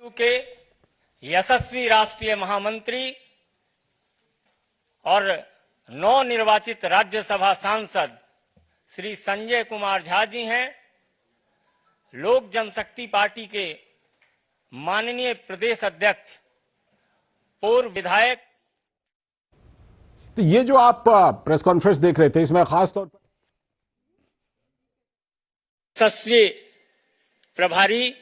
के यशस्वी राष्ट्रीय महामंत्री और नवनिर्वाचित राज्यसभा सांसद श्री संजय कुमार झा जी हैं। लोक जनशक्ति पार्टी के माननीय प्रदेश अध्यक्ष, पूर्व विधायक। तो ये जो आप प्रेस कॉन्फ्रेंस देख रहे थे, इसमें खास तौर पर यशस्वी प्रभारी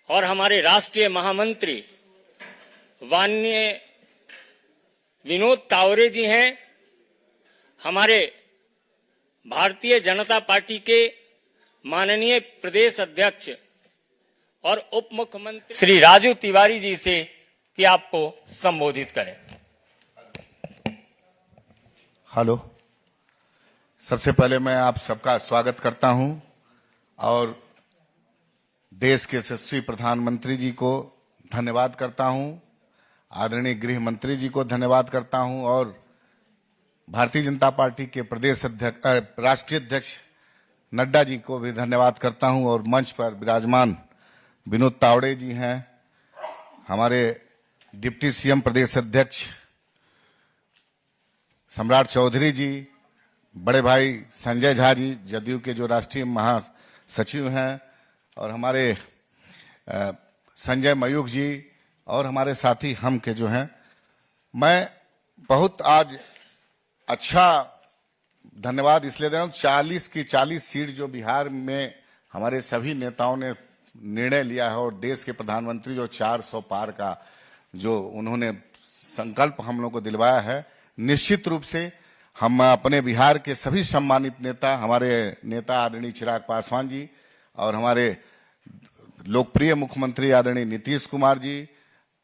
और हमारे राष्ट्रीय महामंत्री माननीय विनोद तावरे जी हैं। हमारे भारतीय जनता पार्टी के माननीय प्रदेश अध्यक्ष और उप मुख्यमंत्री श्री राजू तिवारी जी से कि आपको संबोधित करें। हेलो, सबसे पहले मैं आप सबका स्वागत करता हूं और देश के यशस्वी प्रधानमंत्री जी को धन्यवाद करता हूं, आदरणीय गृह मंत्री जी को धन्यवाद करता हूं और भारतीय जनता पार्टी के प्रदेश अध्यक्ष राष्ट्रीय अध्यक्ष नड्डा जी को भी धन्यवाद करता हूं और मंच पर विराजमान विनोद तावड़े जी हैं, हमारे डिप्टी सीएम प्रदेश अध्यक्ष सम्राट चौधरी जी, बड़े भाई संजय झा जी जदयू के जो राष्ट्रीय महासचिव हैं, और हमारे संजय मयूख जी और हमारे साथी हम के जो हैं। मैं बहुत आज अच्छा धन्यवाद इसलिए दे रहा हूँ, 40 की 40 सीट जो बिहार में हमारे सभी नेताओं ने निर्णय लिया है और देश के प्रधानमंत्री जो 400 पार का जो उन्होंने संकल्प हम लोग को दिलवाया है, निश्चित रूप से हम अपने बिहार के सभी सम्मानित नेता, हमारे नेता आदरणीय चिराग पासवान जी और हमारे लोकप्रिय मुख्यमंत्री आदरणीय नीतीश कुमार जी,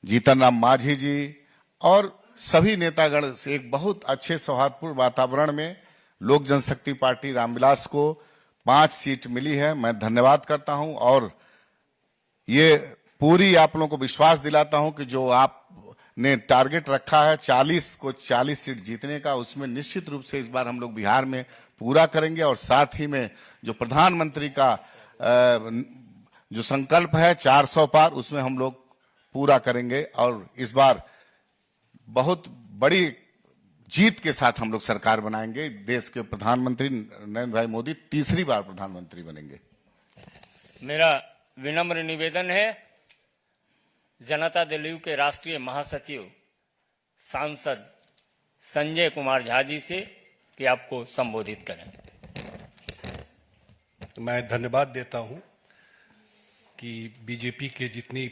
जीतन राम मांझी जी और सभी नेतागण से एक बहुत अच्छे सौहार्दपूर्ण वातावरण में लोक जनशक्ति पार्टी रामविलास को 5 सीट मिली है। मैं धन्यवाद करता हूं और ये पूरी आप लोगों को विश्वास दिलाता हूं कि जो आपने टारगेट रखा है 40 को 40 सीट जीतने का, उसमें निश्चित रूप से इस बार हम लोग बिहार में पूरा करेंगे और साथ ही में जो प्रधानमंत्री का जो संकल्प है 400 पार, उसमें हम लोग पूरा करेंगे और इस बार बहुत बड़ी जीत के साथ हम लोग सरकार बनाएंगे। देश के प्रधानमंत्री नरेंद्र भाई मोदी तीसरी बार प्रधानमंत्री बनेंगे। मेरा विनम्र निवेदन है जनता दल यू के राष्ट्रीय महासचिव सांसद संजय कुमार झा जी से कि आपको संबोधित करें। मैं धन्यवाद देता हूं कि बीजेपी के जितनी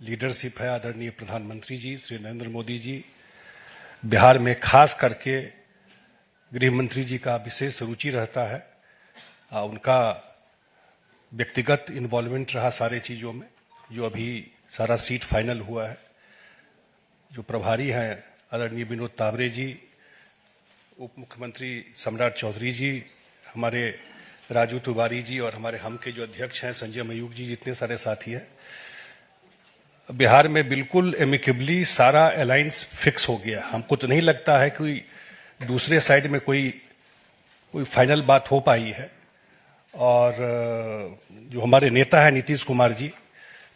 लीडरशिप है, आदरणीय प्रधानमंत्री जी श्री नरेंद्र मोदी जी, बिहार में खास करके गृह मंत्री जी का विशेष रुचि रहता है। उनका व्यक्तिगत इन्वॉल्वमेंट रहा सारे चीज़ों में, जो अभी सारा सीट फाइनल हुआ है। जो प्रभारी हैं आदरणीय विनोद तावरे जी, उप मुख्यमंत्री सम्राट चौधरी जी, हमारे राजू तिवारी जी और हमारे हम के जो अध्यक्ष हैं संजय मयूख जी, जितने सारे साथी हैं, बिहार में बिल्कुल एमिकेबली सारा अलायंस फिक्स हो गया। हमको तो नहीं लगता है कि दूसरे साइड में कोई फाइनल बात हो पाई है। और जो हमारे नेता है नीतीश कुमार जी,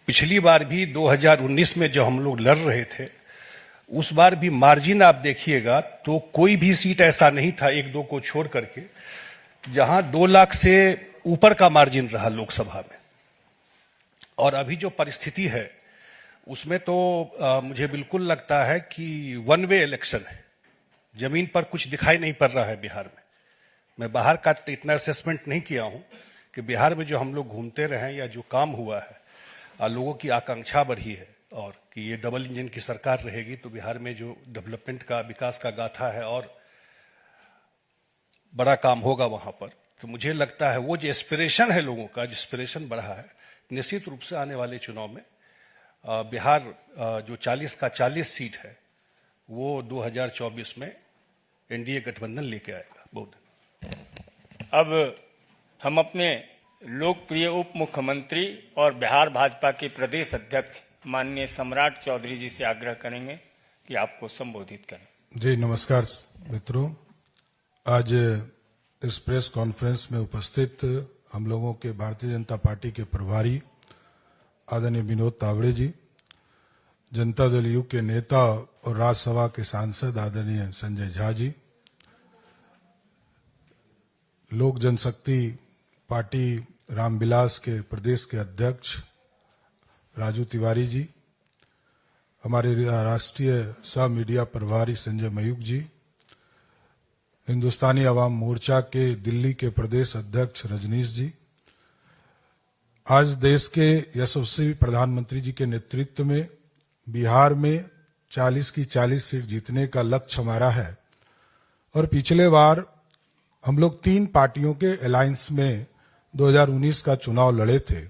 पिछली बार भी 2019 में जो हम लोग लड़ रहे थे, उस बार भी मार्जिन आप देखिएगा तो कोई भी सीट ऐसा नहीं था, 1-2 को छोड़ करके, जहां 2 लाख से ऊपर का मार्जिन रहा लोकसभा में। और अभी जो परिस्थिति है उसमें तो मुझे बिल्कुल लगता है कि वन वे इलेक्शन है, जमीन पर कुछ दिखाई नहीं पड़ रहा है बिहार में। मैं बाहर का इतना असेसमेंट नहीं किया हूं कि बिहार में जो हम लोग घूमते रहे या जो काम हुआ है, लोगों की आकांक्षा बढ़ी है और कि ये डबल इंजन की सरकार रहेगी तो बिहार में जो डेवलपमेंट का, विकास का गाथा है और बड़ा काम होगा वहां पर। तो मुझे लगता है वो जो एस्पिरेशन है लोगों का, जो एस्पिरेशन बढ़ा है, निश्चित रूप से आने वाले चुनाव में बिहार जो 40 का 40 सीट है वो 2024 में एनडीए गठबंधन लेके आएगा। बहुत अब हम अपने लोकप्रिय उप मुख्यमंत्री और बिहार भाजपा के प्रदेश अध्यक्ष माननीय सम्राट चौधरी जी से आग्रह करेंगे कि आपको संबोधित करें। जी नमस्कार मित्रों, आज इस प्रेस कॉन्फ्रेंस में उपस्थित हम लोगों के भारतीय जनता पार्टी के प्रभारी आदरणीय विनोद तावड़े जी, जनता दल यू के नेता और राज्यसभा के सांसद आदरणीय संजय झा जी, लोक जनशक्ति पार्टी रामविलास के प्रदेश के अध्यक्ष राजू तिवारी जी, हमारे राष्ट्रीय सह मीडिया प्रभारी संजय मयूख जी, हिंदुस्तानी अवाम मोर्चा के दिल्ली के प्रदेश अध्यक्ष रजनीश जी, आज देश के यशस्वी प्रधानमंत्री जी के नेतृत्व में बिहार में 40 की 40 सीट जीतने का लक्ष्य हमारा है और पिछले बार हम लोग 3 पार्टियों के अलायंस में 2019 का चुनाव लड़े थे।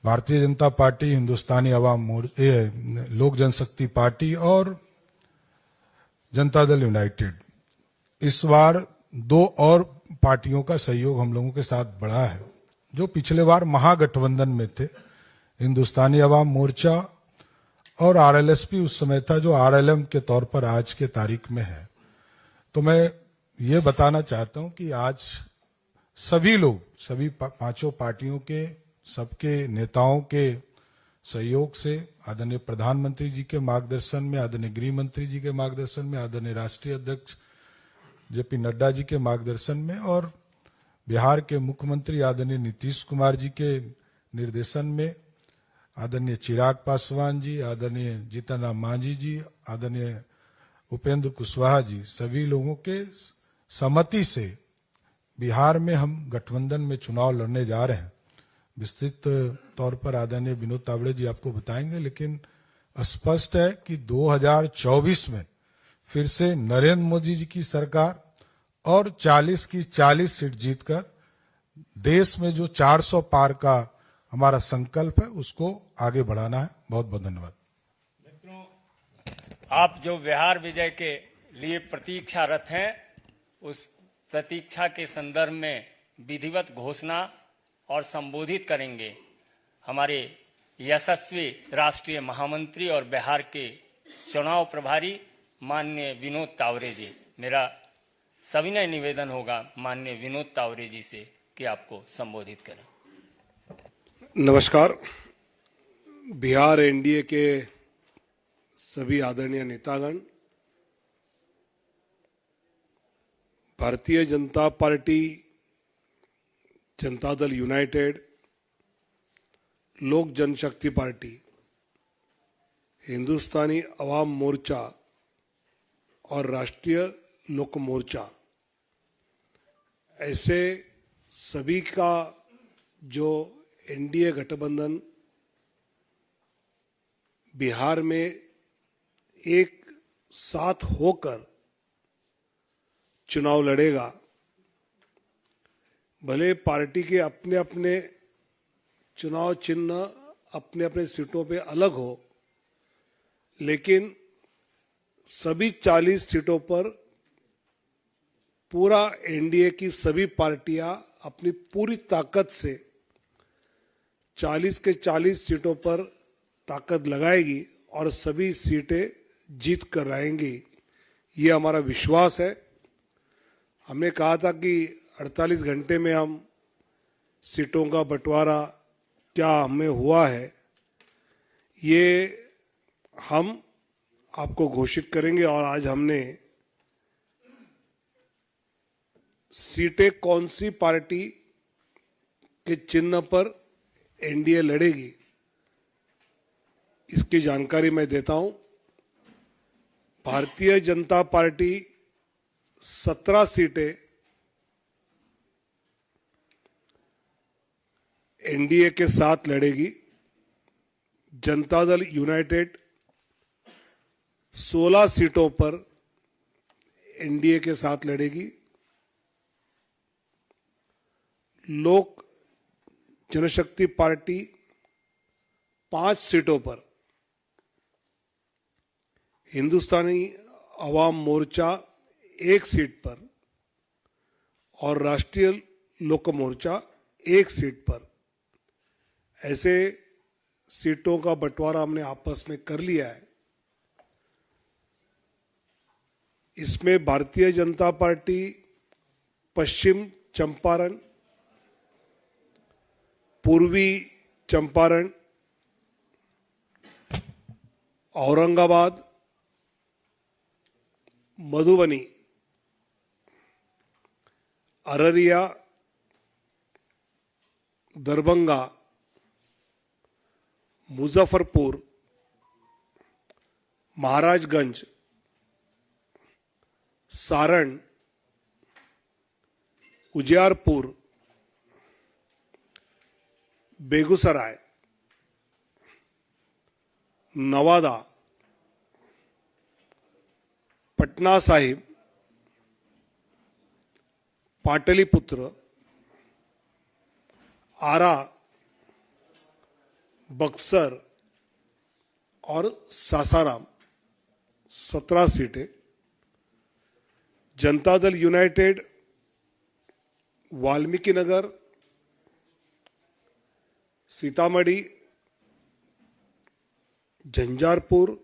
भारतीय जनता पार्टी, हिंदुस्तानी अवाम मोर्चा, लोक जनशक्ति पार्टी और जनता दल यूनाइटेड। इस बार 2 और पार्टियों का सहयोग हम लोगों के साथ बढ़ा है जो पिछले बार महागठबंधन में थे, हिंदुस्तानी अवाम मोर्चा और आरएलएसपी उस समय था जो आरएलएम के तौर पर आज के तारीख में है। तो मैं ये बताना चाहता हूं कि आज सभी लोग, सभी 5 पार्टियों के, सबके नेताओं के सहयोग से, आदरणीय प्रधानमंत्री जी के मार्गदर्शन में, आदरणीय गृह मंत्री जी के मार्गदर्शन में, आदरणीय राष्ट्रीय अध्यक्ष जेपी नड्डा जी के मार्गदर्शन में और बिहार के मुख्यमंत्री आदरणीय नीतीश कुमार जी के निर्देशन में, आदरणीय चिराग पासवान जी, आदरणीय जीतन राम मांझी जी, आदरणीय उपेंद्र कुशवाहा जी, सभी लोगों के सहमति से बिहार में हम गठबंधन में चुनाव लड़ने जा रहे हैं। विस्तृत तौर पर आदरणीय विनोद तावड़े जी आपको बताएंगे, लेकिन स्पष्ट है कि 2024 में फिर से नरेंद्र मोदी जी की सरकार और 40 की 40 सीट जीतकर देश में जो 400 पार का हमारा संकल्प है उसको आगे बढ़ाना है। बहुत बहुत धन्यवाद। मित्रों, आप जो बिहार विजय के लिए प्रतीक्षारत हैं, उस प्रतीक्षा के संदर्भ में विधिवत घोषणा और संबोधित करेंगे हमारे यशस्वी राष्ट्रीय महामंत्री और बिहार के चुनाव प्रभारी माननीय विनोद तावड़े जी। मेरा सविनय निवेदन होगा माननीय विनोद तावड़े जी से कि आपको संबोधित करें। नमस्कार। बिहार एनडीए के सभी आदरणीय नेतागण, भारतीय जनता पार्टी, जनता दल यूनाइटेड, लोक जनशक्ति पार्टी, हिंदुस्तानी अवाम मोर्चा और राष्ट्रीय लोक मोर्चा, ऐसे सभी का जो एनडीए गठबंधन बिहार में एक साथ होकर चुनाव लड़ेगा। भले पार्टी के अपने अपने चुनाव चिन्ह अपने अपने सीटों पे अलग हो, लेकिन सभी 40 सीटों पर पूरा एनडीए की सभी पार्टियां अपनी पूरी ताकत से 40 के 40 सीटों पर ताकत लगाएगी और सभी सीटें जीत कर आएंगी। ये हमारा विश्वास है। हमने कहा था कि 48 घंटे में हम सीटों का बंटवारा क्या हमें हुआ है, ये हम आपको घोषित करेंगे। और आज हमने सीटें कौन सी पार्टी के चिन्ह पर एनडीए लड़ेगी इसकी जानकारी मैं देता हूं। भारतीय जनता पार्टी 17 सीटें एनडीए के साथ लड़ेगी। जनता दल यूनाइटेड 16 सीटों पर एनडीए के साथ लड़ेगी। लोक जनशक्ति पार्टी 5 सीटों पर, हिंदुस्तानी अवाम मोर्चा 1 सीट पर और राष्ट्रीय लोक मोर्चा 1 सीट पर, ऐसे सीटों का बंटवारा हमने आपस में कर लिया है। इसमें भारतीय जनता पार्टी पश्चिम चंपारण, पूर्वी चंपारण, औरंगाबाद, मधुबनी, अररिया, दरभंगा, मुजफ्फरपुर, महाराजगंज, सारण, उजियारपुर, बेगूसराय, नवादा, पटना साहिब, पाटलिपुत्र, आरा, बक्सर और सासाराम 17 सीटें। जनता दल यूनाइटेड वाल्मीकि नगर, सीतामढ़ी, झंझारपुर,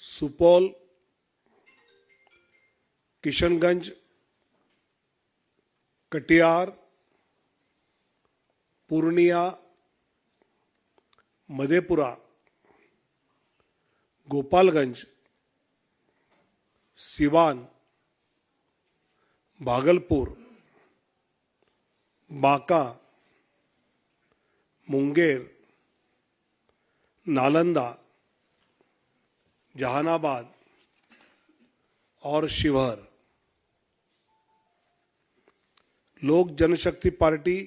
सुपौल, किशनगंज, कटिहार, पूर्णिया, मधेपुरा, गोपालगंज, सिवान, भागलपुर, बांका, मुंगेर, नालंदा, जहानाबाद और शिवहर। लोक जनशक्ति पार्टी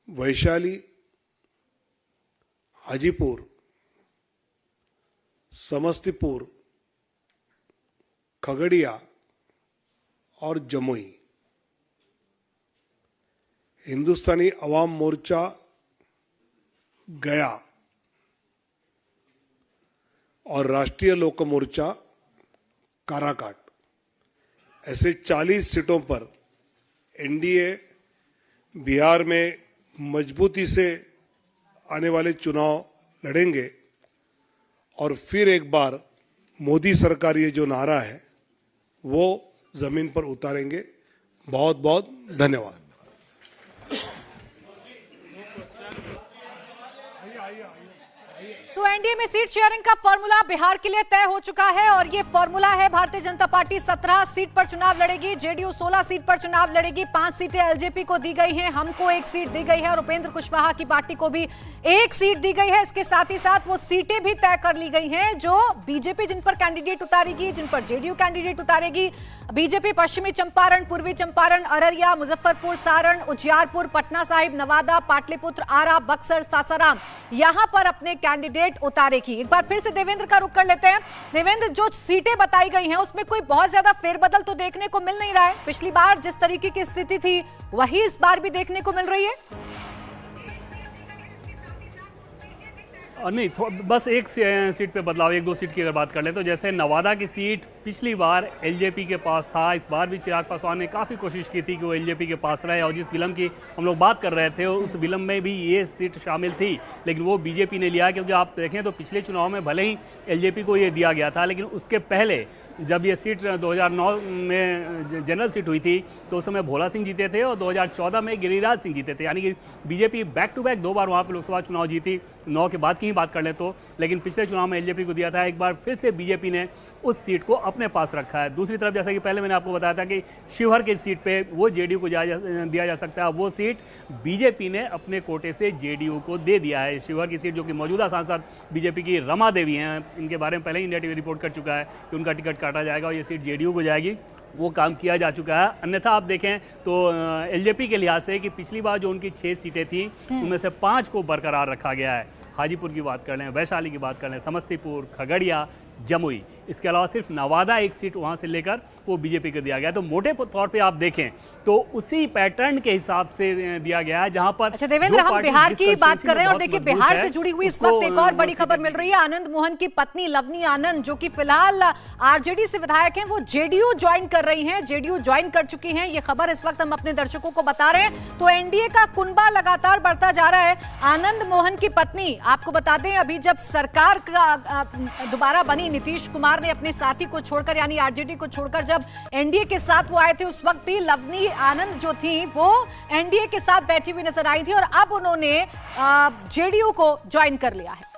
वैशाली, हाजीपुर, समस्तीपुर, खगड़िया और जमुई। हिंदुस्तानी अवाम मोर्चा गया और राष्ट्रीय लोक मोर्चा काराकाट, ऐसे 40 सीटों पर एनडीए बिहार में मजबूती से आने वाले चुनाव लड़ेंगे और फिर एक बार मोदी सरकार ये जो नारा है वो जमीन पर उतारेंगे। बहुत बहुत धन्यवाद। तो एनडीए में सीट शेयरिंग का फॉर्मूला बिहार के लिए तय हो चुका है और ये फॉर्मूला है भारतीय जनता पार्टी 17 सीट पर चुनाव लड़ेगी, जेडीयू 16 सीट पर चुनाव लड़ेगी, 5 सीटें एलजेपी को दी गई हैं, हमको 1 सीट दी गई है और उपेंद्र कुशवाहा की पार्टी को भी 1 सीट दी गई है। इसके साथ ही साथ वो सीटें भी तय कर ली गई हैं जो बीजेपी जिन पर कैंडिडेट उतारेगी, जिन पर जेडीयू कैंडिडेट उतारेगी। बीजेपी पश्चिमी चंपारण, पूर्वी चंपारण, अररिया, मुजफ्फरपुर, सारण, उजियारपुर, पटना साहिब, नवादा, पाटलिपुत्र, आरा, बक्सर, सासाराम यहां पर अपने कैंडिडेट उतारेगी। एक बार फिर से देवेंद्र का रुख कर लेते हैं। देवेंद्र, जो सीटें बताई गई हैं उसमें कोई बहुत ज्यादा फेरबदल तो देखने को मिल नहीं रहा है। पिछली बार जिस तरीके की स्थिति थी वही इस बार भी देखने को मिल रही है। नहीं, बस एक सीट पे बदलाव, 1-2 सीट की अगर बात कर ले तो जैसे नवादा की सीट पिछली बार एलजेपी के पास था, इस बार भी चिराग पासवान ने काफ़ी कोशिश की थी कि वो एलजेपी के पास रहे और जिस विलम्ब की हम लोग बात कर रहे थे उस विलम्ब में भी ये सीट शामिल थी, लेकिन वो बीजेपी ने लिया। क्योंकि आप देखें तो पिछले चुनाव में भले ही एलजेपी को ये दिया गया था, लेकिन उसके पहले जब ये सीट 2009 में जनरल सीट हुई थी तो उस समय भोला सिंह जीते थे और 2014 में गिरिराज सिंह जीते थे। यानी कि बीजेपी बैक टू बैक 2 बार वहाँ पर लोकसभा चुनाव जीती, 9 के बाद की ही बात कर ले तो। लेकिन पिछले चुनाव में एलजेपी को दिया था, एक बार फिर से बीजेपी ने उस सीट को अपने पास रखा है। दूसरी तरफ जैसा कि पहले मैंने आपको बताया था कि शिवहर की सीट पे वो जेडीयू को दिया जा सकता है, वो सीट बीजेपी ने अपने कोटे से जेडीयू को दे दिया है। शिवहर की सीट जो कि मौजूदा सांसद बीजेपी की रमा देवी हैं, इनके बारे में पहले ही इंडिया टीवी रिपोर्ट कर चुका है कि उनका टिकट काटा जाएगा और ये सीट जेडीयू को जाएगी, वो काम किया जा चुका है। अन्यथा आप देखें तो एलजेपी के लिहाज से कि पिछली बार जो उनकी 6 सीटें थी उनमें से 5 को बरकरार रखा गया है। हाजीपुर की बात कर लें, वैशाली की बात कर लें, समस्तीपुर, खगड़िया, जमुई, इसके अलावा सिर्फ नवादा 1 सीट वहां से लेकर वो बीजेपी को दिया गया। तो मोटे तौर पे आप देखें तो उसी पैटर्न के हिसाब से दिया गया है जहां पर। अच्छा देवेंद्र, हम बिहार की बात कर रहे हैं और देखिए बिहार से जुड़ी हुई इस वक्त एक और बड़ी खबर मिल रही है। आनंद मोहन की पत्नी लवनी आनंद, जो कि फिलहाल आरजेडी से विधायक हैं, वो जेडीयू ज्वाइन कर रही हैं, जेडीयू ज्वाइन कर चुकी हैं। ये खबर इस वक्त हम अपने दर्शकों को बता रहे हैं। तो एनडीए का कुनबा लगातार बढ़ता जा रहा है। आनंद मोहन की पत्नी, आपको बता दें, अभी जब सरकार का दोबारा बनी, नीतीश कुमार ने अपने साथी को छोड़कर यानी आरजेडी को छोड़कर जब एनडीए के साथ वो आए थे, उस वक्त भी लवनी आनंद जो थी वो एनडीए के साथ बैठी हुई नजर आई थी और अब उन्होंने जेडीयू को ज्वाइन कर लिया है।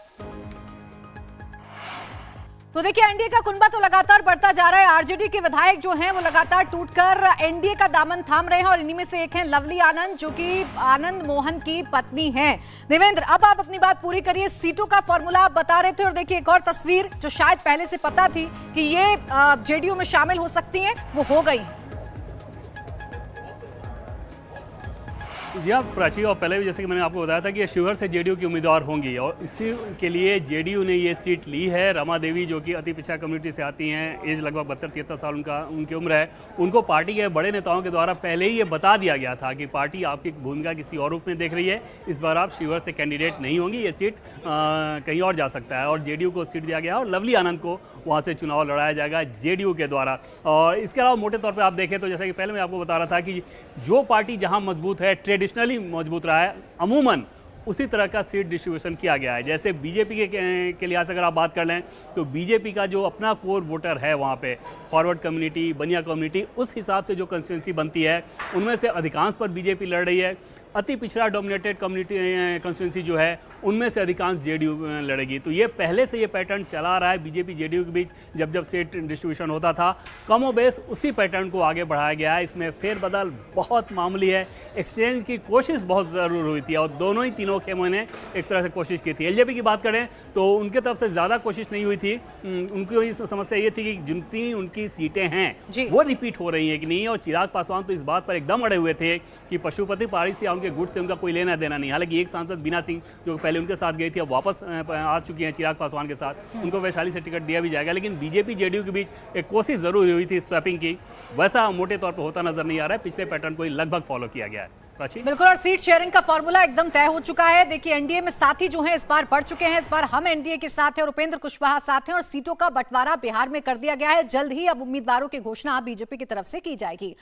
तो देखिए एनडीए का कुनबा तो लगातार बढ़ता जा रहा है। आरजेडी के विधायक जो हैं वो लगातार टूटकर एनडीए का दामन थाम रहे हैं और इन्हीं में से एक हैं लवली आनंद, जो कि आनंद मोहन की पत्नी हैं। देवेंद्र, अब आप अपनी बात पूरी करिए। सीटों का फॉर्मूला आप बता रहे थे और देखिए एक और तस्वीर जो शायद पहले से पता थी कि ये जेडीयू में शामिल हो सकती हैं, वो हो गई है। जी हाँ प्राची, और पहले भी जैसे कि मैंने आपको बताया था कि ये शिवहर से जेडीयू की उम्मीदवार होंगी और इसी के लिए जेडीयू ने ये सीट ली है। रमा देवी जो कि अति पिछड़ा कम्युनिटी से आती हैं, एज लगभग 72-73 साल उनकी उम्र है, उनको पार्टी के बड़े नेताओं के द्वारा पहले ही ये बता दिया गया था कि पार्टी आपकी भूमिका किसी और रूप में देख रही है, इस बार आप शिवहर से कैंडिडेट नहीं होंगी, ये सीट कहीं और जा सकता है और जेडीयू को सीट दिया गया और लवली आनंद को वहाँ से चुनाव लड़ाया जाएगा जेडीयू के द्वारा। और इसके अलावा मोटे तौर पर आप देखें तो जैसा कि पहले मैं आपको बता रहा था कि जो पार्टी जहाँ मजबूत है, ट्रेडिशनली मजबूत रहा है, अमूमन उसी तरह का सीट डिस्ट्रीब्यूशन किया गया है। जैसे बीजेपी के लिहाज से अगर आप बात कर लें तो बीजेपी का जो अपना कोर वोटर है वहाँ पे फॉरवर्ड कम्युनिटी, बनिया कम्युनिटी, उस हिसाब से जो कंस्टिट्यूंसी बनती है उनमें से अधिकांश पर बीजेपी लड़ रही है। अति पिछड़ा डोमिनेटेड कम्युनिटी कंस्टिट्यूंसी जो है उनमें से अधिकांश जेडीयू लड़ेगी। तो ये पहले से ये पैटर्न चला रहा है बीजेपी जेडीयू के बीच, जब जब सीट डिस्ट्रीब्यूशन होता था कमोबेश उसी पैटर्न को आगे बढ़ाया गया है। इसमें फेरबदल बहुत मामूली है, एक्सचेंज की कोशिश बहुत ज़रूर हुई थी और दोनों ही तीनों खेमों ने एक तरह से कोशिश की थी। एलजेपी की बात करें तो उनके तरफ से ज़्यादा कोशिश नहीं हुई थी। उनकी समस्या ये थी कि जितनी उनकी सीटें हैं वो रिपीट हो रही हैं कि नहीं, और चिराग पासवान तो इस बात पर एकदम अड़े हुए थे कि पशुपति पारिस या उनके गुट से उनका कोई लेना देना नहीं। हालांकि एक सांसद बीना सिंह जो पहले उनके साथ गई थी अब वापस आ चुकी हैं चिराग पासवान के साथ, उनको वैशाली से टिकट दिया भी जाएगा। लेकिन बीजेपी जेडीयू के बीच एक कोशिश जरूर हुई थी स्वैपिंग की, वैसा मोटे तौर पर होता नजर नहीं आ रहा है। पिछले पैटर्न को ही लगभग फॉलो किया गया है। बिल्कुल, और सीट शेयरिंग का फॉर्मूला एकदम तय हो चुका है। देखिए एनडीए में साथी जो हैं इस बार बढ़ चुके हैं। इस बार हम एनडीए के साथ हैं और उपेंद्र कुशवाहा साथ हैं और सीटों का बंटवारा बिहार में कर दिया गया है। जल्द ही अब उम्मीदवारों की घोषणा बीजेपी की तरफ से की जाएगी।